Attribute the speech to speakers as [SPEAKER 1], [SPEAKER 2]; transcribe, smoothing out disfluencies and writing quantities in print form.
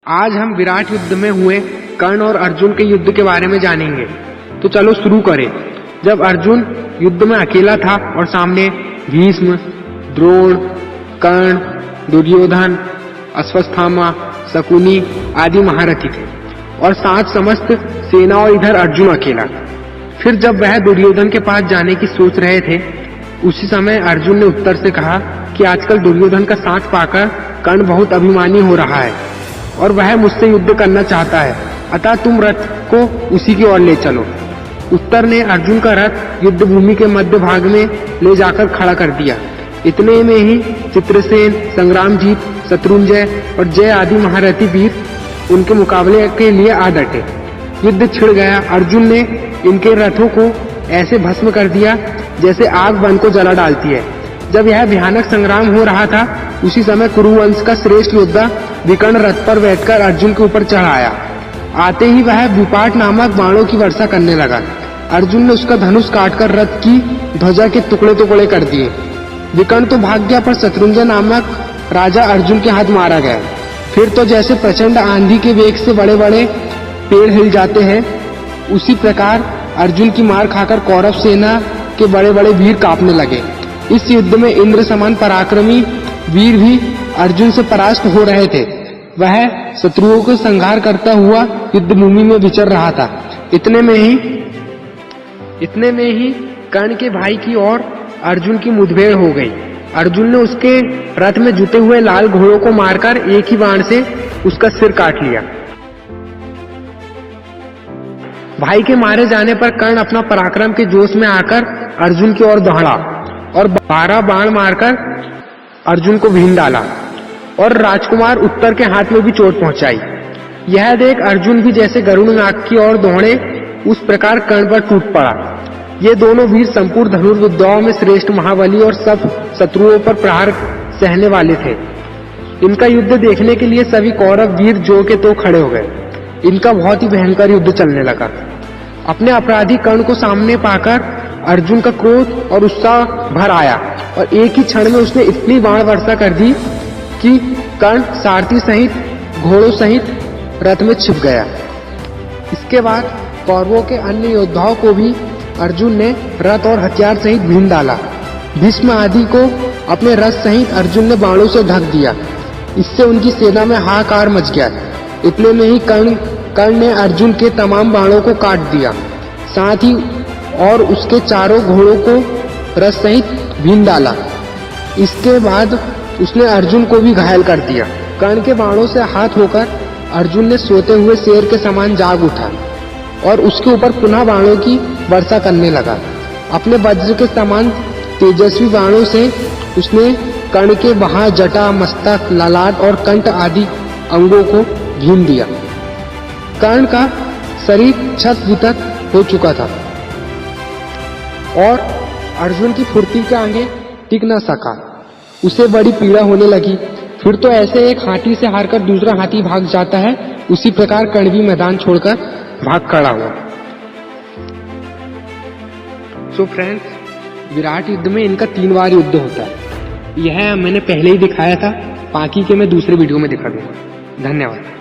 [SPEAKER 1] आज हम विराट युद्ध में हुए कर्ण और अर्जुन के युद्ध के बारे में जानेंगे। तो चलो शुरू करें। जब अर्जुन युद्ध में अकेला था और सामने भीष्म, द्रोण, कर्ण, दुर्योधन, अश्वत्थामा, शकुनी आदि महारथी थे और साथ समस्त सेना और इधर अर्जुन अकेला। फिर जब वह दुर्योधन के पास जाने की सोच रहे थे, उसी समय अर्जुन ने उत्तर से कहा कि आजकल दुर्योधन का साथ पाकर कर्ण बहुत अभिमानी हो रहा है और वह मुझसे युद्ध करना चाहता है, अतः तुम रथ को उसी की ओर ले चलो। उत्तर ने अर्जुन का रथ युद्ध भूमि के मध्य भाग में ले जाकर खड़ा कर दिया। इतने में ही चित्रसेन, संग्रामजीत, शत्रुंजय और जय आदि महारथी वीर उनके मुकाबले के लिए आ डटे। युद्ध छिड़ गया। अर्जुन ने इनके रथों को ऐसे भस्म कर दिया जैसे आग वन को जला डालती है। जब यह भयानक संग्राम हो रहा था, उसी समय कुरुवंश का श्रेष्ठ योद्धा विकर्ण रथ पर बैठकर अर्जुन के ऊपर चढ़ आया। आते ही वह विपाट नामक बाणों की वर्षा करने लगा। अर्जुन ने उसका धनुष काटकर रथ की ध्वजा के टुकड़े टुकड़े कर दिए। विकर्ण तो भाग गया, पर शत्रुंजय नामक राजा अर्जुन के हाथ मारा गया। फिर तो जैसे प्रचंड आंधी के वेग से बड़े बड़े पेड़ हिल जाते हैं, उसी प्रकार अर्जुन की मार खाकर कौरव सेना के बड़े बड़े वीर कांपने लगे। इस युद्ध में इंद्र समान पराक्रमी वीर भी अर्जुन से परास्त हो रहे थे। वह शत्रुओं को संहार करता हुआ युद्ध भूमि में विचर रहा था। इतने में ही कर्ण के भाई की ओर अर्जुन की मुठभेड़ हो गई। अर्जुन ने उसके रथ में जुटे हुए लाल घोड़ों को मारकर एक ही बाण से उसका सिर काट लिया। भाई के मारे जाने पर कर्ण अपना पराक्रम के जोश में आकर अर्जुन की ओर दौड़ा और 12 बाण मारकर अर्जुन को भीन डाला और राजकुमार उत्तर के हाथ में भी चोट पहुंचाई। यह देख अर्जुन भी जैसे गरुड़ नाग की ओर दौड़े, उस प्रकार कर्ण पर टूट पड़ा। ये दोनों वीर संपूर्ण धनुर्विद्याओं में श्रेष्ठ महाबली और सब शत्रुओं पर प्रहार सहने वाले थे। इनका युद्ध देखने के लिए सभी कौरव वीर जो के तो खड़े हो गए। इनका बहुत ही भयंकर युद्ध चलने लगा। अपने अपराधी कर्ण को सामने पाकर अर्जुन का क्रोध और उत्साह भर आया और एक ही क्षण में उसने इतनी बाण वर्षा कर दी कि कर्ण सारथी सहित घोड़ों सहित रथ में छिप गया। इसके बाद कौरवों के अन्य योद्धाओं को भी अर्जुन ने रथ और हथियार सहित भीन डाला। भीष्म आदि को अपने रथ सहित अर्जुन ने बाणों से ढक दिया। इससे उनकी सेना में हाहाकार मच गया। इतने में ही कर्ण ने अर्जुन के तमाम बाणों को काट दिया, साथ ही और उसके चारों घोड़ों को रथ सहित भीन डाला। इसके बाद उसने अर्जुन को भी घायल कर दिया। कर्ण के बाणों से आहत होकर अर्जुन ने सोते हुए शेर के समान जाग उठा और उसके ऊपर पुनः बाणों की वर्षा करने लगा। अपने वज्र के समान तेजस्वी बाणों से उसने कर्ण के बाह, जटा, मस्तक, ललाट और कंठ आदि अंगों को भीन दिया। कर्ण का शरीर छत वितत हो चुका था और अर्जुन की फुर्ती के आगे टिक न सका। उसे बड़ी पीड़ा होने लगी। फिर तो ऐसे एक हाथी से हारकर दूसरा हाथी भाग जाता है, उसी प्रकार कर्ण भी मैदान छोड़कर भाग खड़ा हुआ। सो फ्रेंड्स, विराट युद्ध में इनका 3 बार युद्ध होता है। यह मैंने पहले ही दिखाया था, बाकी के मैं दूसरे वीडियो में दिखा दूंगा। धन्यवाद।